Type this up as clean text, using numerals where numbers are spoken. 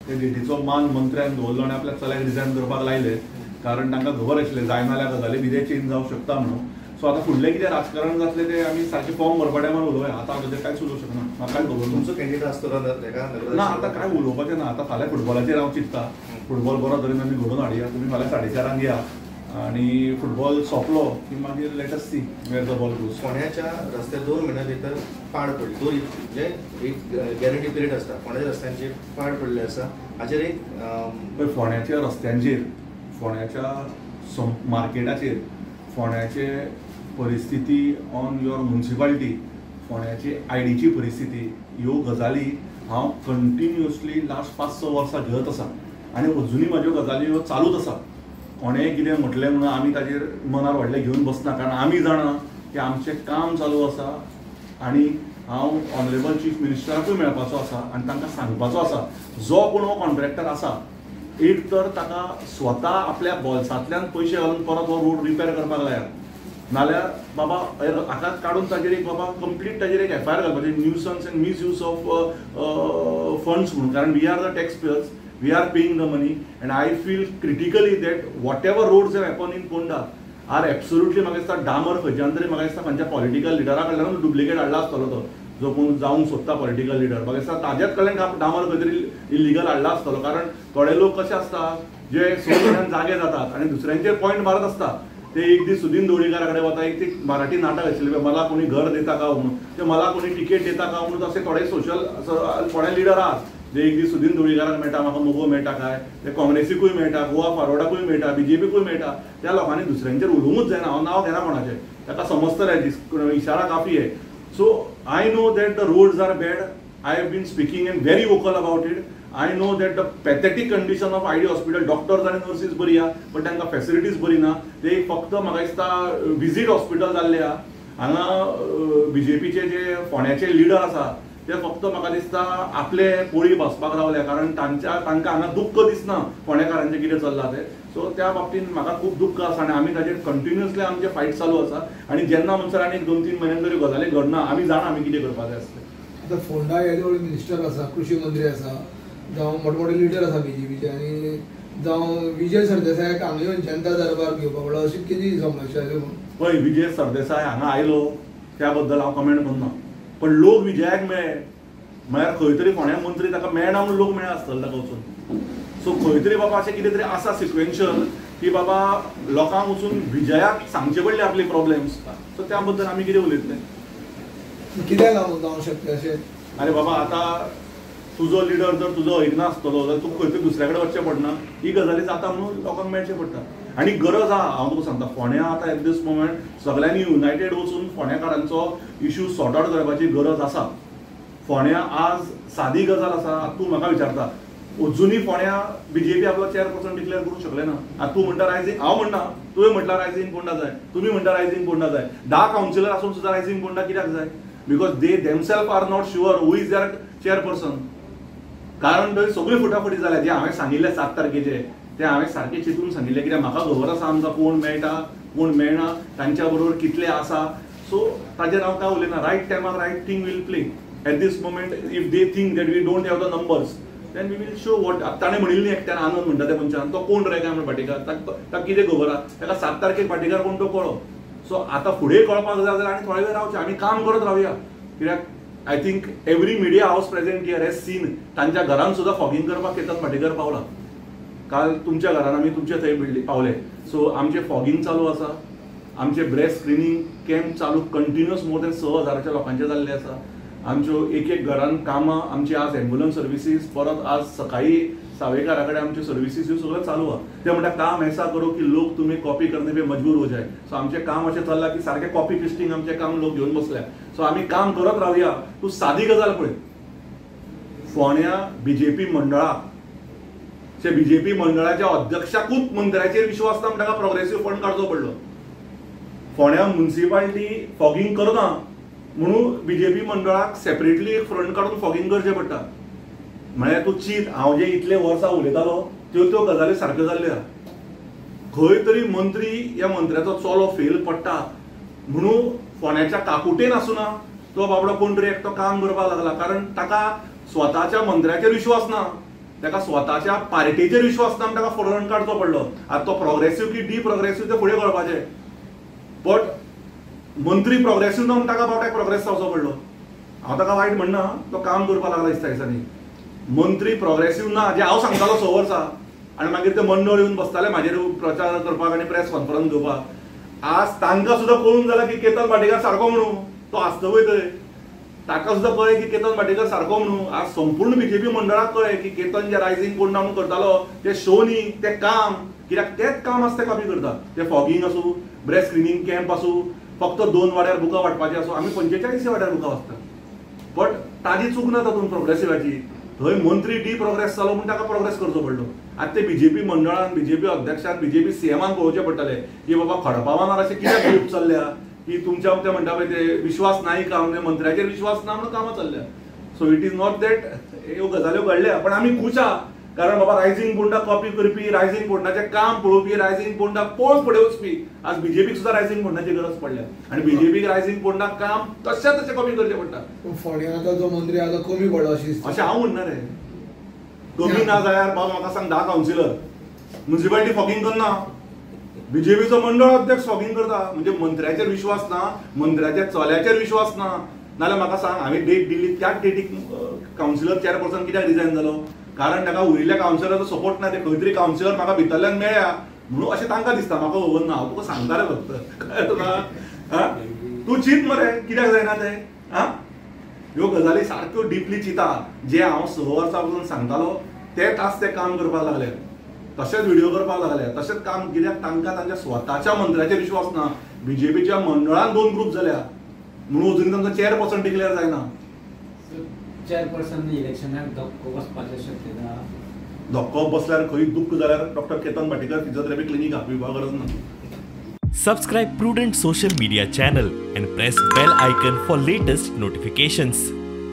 ते जेटीचो मान मंत्र्यान दवरलो आनी आपल्या चल्याक रिजायन करपाक लायले, कारण तांकां खबर आशिल्लें जाय नाल्या गजाली कितें चेंज जावंक शकता म्हणून. सो आतां फुडलें कितें राजकारण जातलें तें आमी सारकें फॉर्म भरपाट्या मार उलोवया. आतां हांव कांयच उलोवंक शकना, म्हाका कांयच खबर तुमचो कॅन्डिडेट आसतलो ना. आतां काय उलोवपाचें ना. आतां फाल्यां फुटबॉलाचेर हांव चिंतता. फुटबॉल बरो तरेन आमी घडोवन हाडया. तुमी फाल्यां 4:30 या आणि फुटबॉल सोंपलो की मागीर let us see where the ball goes. फोंड्याच्या रस्त्यार 2 म्हयन्या भितर पाड पडली. 2 म्हणजे एक गॅरंटी पिरियड आसता. फोंड्याच्या रस्त्यांचेर पाड पडले आसा. हाचेर एक फोंड्याच्या रस्त्यांचेर, फोंड्याच्या मार्केटाचेर, फोंड्याचे परिस्थिती ऑन युअर म्युनिसिपालिटी, फोंड्याची आयडीची परिस्थिती, ह्यो गजाली हांव कंटिन्युअसली लास्ट 5-6 वर्सां घेत आसा आनी अजुनूय म्हाज्यो गजाली ह्यो चालूच आसा. कोणेंय कितें म्हटलें म्हणून आमी ताजेर मनार व्हडलें घेवन बसना, कारण आमी जाणा की आमचें काम चालू आसा आनी हांव ऑनरेबल चीफ मिनिस्टराकूय मेळपाचो आसा आनी तांकां सांगपाचो आसा जो कोण हो कॉन्ट्रॅक्टर आसा एक तर ताका स्वता आपल्या बॉल्सांतल्यान पयशे घालून परत हो रोड रिपेर करपाक लायात, नाल्यार बाबा हाका काडून ताजेर एक बाबा कंप्लीट ताजेर एक FIR घालपाचें, nuisance and misuse of funds म्हणून. कारण we are the tax payers, we are paying the money, and I feel critically that whatever roads have happened in Ponda are absolutely म्हाका दिसता डामर खंयच्यान तरी म्हाका दिसता खंयच्या पॉलिटिकल लिडरा कडल्यान डुप्लिकेट हाडला आसतलो तो, जो कोण जावंक सोदता पॉलिटिकल लिडर. म्हाका दिसता ताज्याच कडल्यान डामर खंय तरी इलिगल हाडला आसतलो. कारण थोडे लोक कशे आसता जे 100 जाणांक जागे जातात आनी दुसऱ्यांचेर पॉयंट मारत आसता. ते एक दीस सुदीन दवडीकारा कडेन वता, एक ते मराठी नाटक आशिल्लें मला कोणी घर दिता का म्हणून, ते मला कोणी टिकेट दिता का म्हणून, असे थोडे सोशल थोडे लिडर आहात जे एक दीस सुदीन दवडीकाराक मेळटा, म्हाका मोगो मेळटा काय, ते काँग्रेसीकूय मेळटा, गोवा फॉरवर्डाकूय मेळटा, BJPकूय मेळटा. त्या लोकांनी दुसऱ्यांचेर उलोवंकूच जायना. हांव नांव घेना कोणाचें, ताका समजतलें इशारा काफी आहे. So I know that the roads are bad. I have been speaking and very vocal about it. I know that the pathetic condition of ID hospital, doctors आनी नर्सीस बरी आहा बट तांकां फॅसिलिटीज बरी ना. ते फक्त म्हाका दिसता विजीट हॉस्पिटल जाल्ले आहा. हांगा BJPचे जे फोंड्याचे लिडर आसा ते फक्त म्हाका दिसता आपले पोळी भाजपाक रावल्या, कारण तांकां हांगा दुख्ख दिसना फोंडेकारांचें कितें चल्लां तें. सो त्या बाबतींत म्हाका खूब दुख्ख आसा आनी आमी ताजेर कंटिन्युअसली आमचे फायट चालू आसा. आनी जेन्ना म्हणसर आनी 2-3 म्हयन्यान तरी गजाली घडना, आमी जाणा आमी कितें करपाक जाय आसलें. आतां फोंडा येदोळी मिनिस्टर आसा, कृषी मंत्री आसा, जावं मोठमोठे लिडर आसा BJPचे, आनी जावं विजय सरदेसायाक हांगा येवन जनता दरबार घेवपाक म्हणल्यार अशी कितें समस्या पळय. विजय सरदेसाय हांगा आयलो त्या बद्दल हांव कमेंट करना, पण लोक विजयाक मेळ्ळे म्हळ्यार खंय तरी फोंड्या मंत्री ताका मेळना म्हणून लोक मेळ्ळे आसतले ताका वचून. सो खंय तरी बाबा अशें कितें तरी आसा सिक्वेन्शियल की बाबा लोकांक वचून विजयाक सांगचे पडले आपले प्रॉब्लेम्स. सो त्या बद्दल आमी कितें उलयतले, कित्याक जावंक शकता अशें. अरे बाबा आतां तुजो लिडर जर तुजो ऐकना आसतलो जाल्यार तूं खंय तरी दुसऱ्या कडेन वचचें पडना. ही गजाली जाता म्हणून लोकांक मेळचें पडटा. आनी गरज आहा, हांव तुका सांगता, फोंड्या आतां एट दीस मोमेंट सगळ्यांनी युनायटेड वचून फोंड्याकारांचो इश्यू सॉर्ट आउट करपाची गरज आसा. फोंड्या आज सादी गजाल आसा. तूं म्हाका विचारता अजुनूय फोंड्या BJP आपलो चेअरपर्सन डिक्लेअर करूंक शकले ना. आतां तूं म्हणटा रायझींग, हांव म्हणटा तुवें म्हटला रायझींग पोंडा जाय, तुमी म्हणटा रायझींग पोंडा जाय. 10 कावन्सिलर आसून सुद्दां रायझींग पोंडा कित्याक जाय? Because they themselves are not sure who is their chairperson. कारण थंय सगळी फुटाफुटी जाल्या. जे हांवें सांगिल्लें 7 तारखेचे ते हांवें सारकें चिंतून सांगिल्लें, कित्याक म्हाका खबर आसा आमकां कोण मेळटा कोण मेळना, तांच्या बरोबर कितले आसा. सो ताजेर हांव काय उलयना. रायट टायमार right thing will play. At this moment if they think that we don't have the numbers then we will show what. ताणें म्हणिल्लें एकट्यान आनंद म्हणटा त्या मनशान, तो कोण रे काय म्हणून भाटेकार, ताका कितें खबर आहा, ताका 7 तारखेक भाटेकार कोण तो कळ्ळो. सो आतां फुडें कळपाक जाय जाल्यार आनी थोडे वेळ रावचें, आमी काम करत रावया. कित्याक I think every media house present here has seen तांच्या घरान सुद्दां फॉगिंग करपाक केतन भाटेकार पावला. काल तुमच्या घरान आमी तुमचे थंय पावले. सो आमचें फॉगिंग चालू आसा. आमचे ब्रेस्ट स्क्रिनींग कॅम्प चालू कंटिन्युअस मोर दॅन 6,000 लोकांचे जाल्ले आसा. आमच्यो एक घरान कामां, आमची आज एम्ब्युलन्स सर्विसीस, परत आज सकाळी सावेकारा कडेन आमच्यो सर्विसीस ह्यो सगळ्यो चालू आहा. ते म्हणटा काम ऐसा करो की लोक तुम्ही कॉपी करने पे मजबूर हो जाय. सो आमचें काम अशें चल्लां की सारकें कॉपी पेस्टिंग आमचें काम लोक घेवन बसल्या. सो आमी काम करत रावया. तूं सादी गजाल पळय, फोंड्या BJP मंडळाक, BJP मंडळाच्या अध्यक्षाकूच मंत्र्याचेर विश्वास ना, ताका प्रोग्रेसीव फंड काडचो पडलो. फोंड्या म्युनिसिपालिटी फॉगिंग करना म्हणून BJP मंडळाक सेपरेटली एक फ्रंट काडून फॉगिंग करचें पडटा. म्हळ्यार तूं चिंत, हांव जे इतले वर्सां उलयतालो त्यो गजाली सारक्यो जाल्ल्यो आहा. खंय तरी मंत्री, ह्या मंत्र्याचो चलो फेल पडटा म्हणून फोंड्याच्या काकुटेन आसुना तो बाबडो कोण तरी एकटो काम करपाक लागला. कारण ताका स्वताच्या मंत्र्याचेर विश्वास ना. ताका स्वताच्या पार्टीचेर विश्वास ना ताका फुडोवन काडचो पडलो. आतां तो प्रोग्रेसीव की डी प्रोग्रेसीव ते फुडें कळपाचें. बट मंत्री प्रोग्रेसीव ना म्हणून ताका बावट्याक प्रोग्रेस जावचो पडलो. हांव ताका वायट म्हणना, तो काम करपाक लागला दिसता दिसांनी. मंत्री प्रोग्रेसीव ना जे हांव सांगतालो 6 वर्सां आनी मागीर ते मंडळ येवन बसताले म्हाजेर प्रचार करपाक आनी प्रेस कॉन्फरन्स घेवपाक. आज तांकां सुद्दां कळून जाला की केतन भाटेकार सारको म्हणून तो आसतोय थंय. ताका सुद्दां कळ्ळें की केतन भाटेकर सारको म्हणून. आज संपूर्ण बीजेपी मंडळाक कळ्ळें की केतन जे रायझींग कोण म्हणून करतालो ते शो न्ही, ते काम. कित्याक तेच काम आसता ते कॉपी करता. ते फॉगिंग आसूं, ब्रेस्ट स्क्रिनींग कॅम्प आसूं, फक्त 2 वाड्यार बुकां वाटपाचें आसूं, आमी 45 वाड्यार बुकां वाचता. बट ताजी चूक ना तातूंत प्रोग्रेसिवाची. थंय मंत्री डी प्रोग्रेस जालो म्हणून ताका प्रोग्रेस करचो पडलो. आतां ते बीजेपी मंडळान, बीजेपी अध्यक्षान, बीजेपी सीएमान पळोवचें पडटलें की बाबा खडपावानार अशें कित्याक ग्रूप चल्ल्या की तुमच्या ते म्हणटा पळय ते विश्वास नाही काम, मंत्र्याचेर विश्वास ना म्हणून कामां चल्ल्या. So it is not that ह्यो गजाल्यो घडल्या. पण आमी खूश आहा कारण बाबा रायझींग बोंडा कॉपी करपी, रायझींग बोंडाचें काम पळोवपी, रायझींग बोंडा पळोवन फुडें वचपी. आज बीजेपीक सुद्दां रायझींग बोंडाची गरज पडल्या आनी बीजेपीक रायझींग बोंडा काम तशें कॉपी करचें पडटा. फोंड्यां आतां जो मंत्री आहा तो कमी पडलो अशें हांव म्हणना रे. कमी ना जाल्यार बाबा म्हाका सांग 10 कावन्सिलर म्युनिसिपालिटी फॉगिंग करना, बीजेपीचो मंडळ अध्यक्ष फॉगिंग करता. म्हणजे मंत्र्याचेर विश्वास ना, मंत्र्याच्या चल्याचेर विश्वास ना. नाल्यार म्हाका सांग हांवें डेट दिल्ली त्याच डेटीक कावन्सिलर चेअरपर्सन कित्याक रिजायन जालो? कारण ताका उरिल्ल्या कावन्सिलराचो सपोर्ट ना. ते खंय तरी कावन्सिलर म्हाका भितरल्यान मेळ्या म्हणून अशें तांकां दिसता. म्हाका खबर ना, हांव तुका सांगता रे फक्त. कळ्ळें तुका? तूं चिंत मरे कित्याक जायना तें. ह्यो गजाली सारक्यो डीपली चिता. जे हांव 6 वर्सां पासून सांगतालो तेच आज ते काम करपाक लागले. तशेंच व्हिडिओ करपाक लागले, तशेंच काम. कित्याक तांकां तांच्या स्वताच्या मंत्र्याचेर विश्वास ना. बीजेपीच्या मंडळान 2 ग्रुप जाल्या म्हणून अजून तांकां चेअरपर्सन डिक्लेअर जायना. चेअरपर्सन इलेक्शनाक धक्को बसपाची शक्यता. धक्को बसल्यार खंय दुख्ख जाल्यार डॉक्टर केतन भाटेकर फिजिओथेरपी क्लिनीक आपयपाक गरज ना. Subscribe Prudent social media channel and press bell icon for latest notifications.